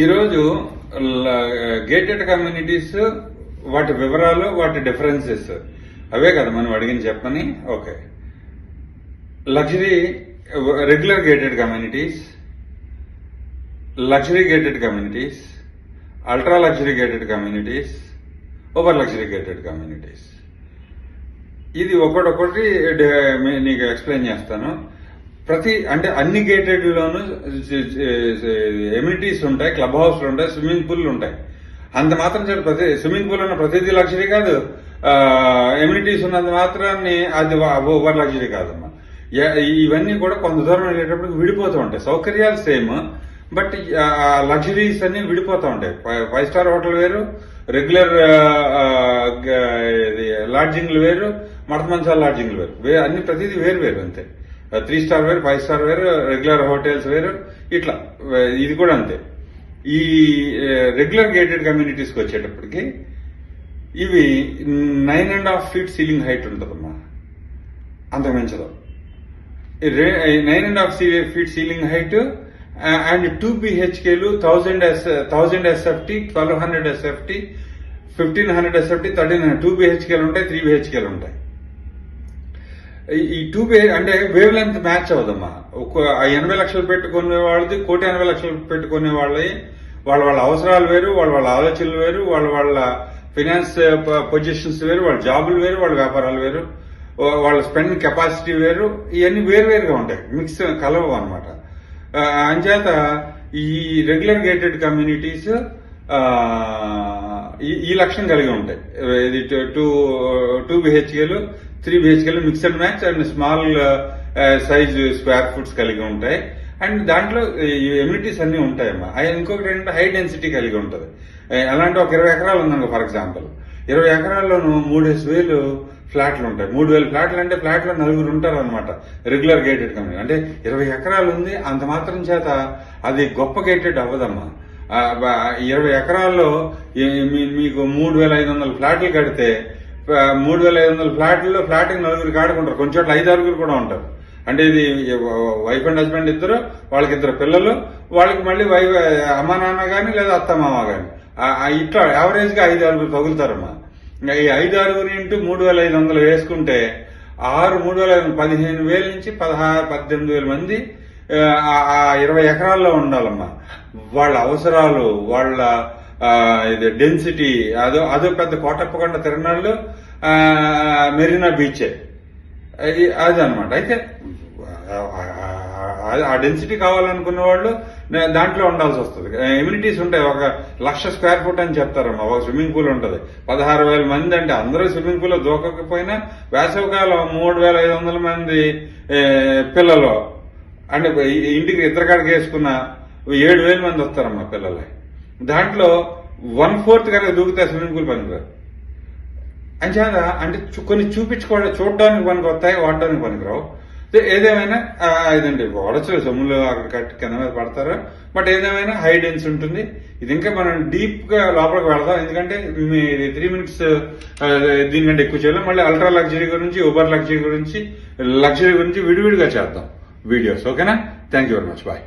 ఈరోజు gated communities వాటి వివరాలు వాటి డిఫరెన్సెస్ అవే కదా మనం అడిగిన చెప్పని. Okay, luxury regular gated communities, luxury gated communities, ultra luxury gated communities, over luxury gated communities. ఇది ఒకటి నీకు ఎక్స్ప్లెయిన్ చేస్తాను. అంటే అన్ని గేటెడ్లోనూ ఎమ్యూనిటీస్ ఉంటాయి, క్లబ్ హౌస్లు ఉంటాయి, స్విమ్మింగ్ పూల్లు ఉంటాయి. అంత మాత్రం ప్రతి స్విమ్మింగ్ పూల్ ఉన్న ప్రతిదీ లగ్జరీ కాదు, ఎమ్యూనిటీస్ ఉన్నంత మాత్రాన్ని అది ఓవర్ లగ్జరీ కాదమ్మా. ఇవన్నీ కూడా కొంత దూరం వెళ్ళేటప్పుడు విడిపోతూ ఉంటాయి. సౌకర్యాలు సేమ్, బట్ లగ్జరీస్ అన్ని విడిపోతూ ఉంటాయి. 5 స్టార్ హోటల్ వేరు, రెగ్యులర్ లాడ్జింగ్లు వేరు, మడతమంచాల లాడ్జింగ్లు వేరు, అన్ని ప్రతిదీ వేరు వేరు అంతే. 3 స్టార్ వేరు, 5 స్టార్ వేరు, రెగ్యులర్ హోటల్స్ వేరు, ఇట్లా ఇది కూడా అంతే. ఈ రెగ్యులర్ గేటెడ్ కమ్యూనిటీస్కి వచ్చేటప్పటికి ఇవి 9.5 feet సీలింగ్ హైట్ ఉంటుందమ్మా, అంతకు మించదు. 9.5 feet ceiling height and 2 BHKలు 1000 SFT, 1200 SFT, 1500 SFT, 1300 2 BHKలు ఉంటాయి, 3 BHKలు ఉంటాయి. ఈ 2 అంటే వేవ్ లెంత్ మ్యాచ్ అవదమ్మా. 80 లక్షలు పెట్టుకునే వాళ్ళది 1,80,00,000 పెట్టుకునే వాళ్ళవి వాళ్ళ అవసరాలు వేరు, వాళ్ళ ఆలోచనలు వేరు, వాళ్ళ ఫైనాన్స్ పొజిషన్స్ వేరు, వాళ్ళ జాబులు వేరు, వాళ్ళ వ్యాపారాలు వేరు, వాళ్ళ స్పెండ్ కెపాసిటీ వేరు. ఇవన్నీ వేరువేరుగా ఉంటాయి, మిక్స్ కలవు అనమాట. అంచేత ఈ రెగ్యులర్ గేటెడ్ కమ్యూనిటీస్ ఈ లక్షణం కలిగి ఉంటాయి. ఇది 2 BHKలు, 3 BHKలు mixed match and small size square foots కలిగి ఉంటాయి. అండ్ దాంట్లో ఎమ్యూనిటీస్ అన్ని ఉంటాయమ్మా. ఇంకొకటి ఏంటంటే హై డెన్సిటీ కలిగి ఉంటుంది. అలాంటి ఒక 20 ఎకరాలు ఉందనుకో ఫర్ ఎగ్జాంపుల్, 20 ఎకరాల్లోనూ 3,000 ఫ్లాట్లు ఉంటాయి. 3,000 ఫ్లాట్లు అంటే ఫ్లాట్లో 4 ఉంటారు అనమాట. రెగ్యులర్ గేటెడ్ కమ్యూనిటీ అంటే 20 ఎకరాలు ఉంది, అంత మాత్రం చేత అది గొప్ప గేటెడ్ అవ్వదమ్మా. 20 ఎకరాల్లో మీకు 3,500 ఫ్లాట్లు కడితే 3,500 ఫ్లాట్లలో ఫ్లాట్కి 4 కాడుకుంటారు, కొంచెం 5-6 కూడా ఉంటారు. అంటే ఇది వైఫ్ అండ్ హస్బెండ్ ఇద్దరు, వాళ్ళకి 2 పిల్లలు, వాళ్ళకి మళ్ళీ అమ్మా నాన్న కానీ లేదా అత్త మామ కానీ, ఇట్లా యావరేజ్ గా 5-6 తగులుతారమ్మా. ఈ 5-6 ఇంటూ 3,500 వేసుకుంటే 3,500 15,000 నుంచి 18,000 మంది 20 ఎకరాల్లో ఉండాలమ్మా. వాళ్ళ అవసరాలు, వాళ్ళ డెన్సిటీ అదో పెద్ద కోటప్పకొండ తిరణాళ్ళు, మెరీనా బీచే అది అనమాట. అయితే ఆ డెన్సిటీ కావాలనుకున్న వాళ్ళు దాంట్లో ఉండాల్సి వస్తుంది. ఎమ్యూనిటీస్ ఉంటాయి. 1,00,000 స్క్వేర్ ఫుట్ అని చెప్తారమ్మా. ఒక స్విమ్మింగ్ పూల్ ఉంటుంది, 16,000 మంది. అంటే అందరూ స్విమ్మింగ్ పూల్ లో దూకకపోయినా వేసవికాలం 3,500 మంది పిల్లలు, అంటే ఇంటికి ఇద్దరికాడికి వేసుకున్న 7,000 మంది వస్తారమ్మా పిల్లలు. దాంట్లో 1/4 కనుక దూకితే స్విమ్మింగ్ పూల్ పనికిరాదు. అంచేత అంటే కొన్ని చూడడానికి పనికి వస్తాయి, వాడడానికి పనికిరావు. ఏదేమైనా ఇదండి వాడచ్చు, సొమ్ములు అక్కడ కింద మీద పడతారు. బట్ ఏదేమైనా హై డెన్స్ ఉంటుంది. ఇది ఇంకా మనం డీప్ గా లోపలికి వెళదాం, ఎందుకంటే 3 minutes దీనికంటే ఎక్కువ చేయలేం. మళ్ళీ అల్ట్రా లగ్జరీ గురించి, ఓవర్ లగ్జరీ గురించి విడివిడిగా చేద్దాం వీడియోస్. ఓకేనా? Thank you very much. Bye.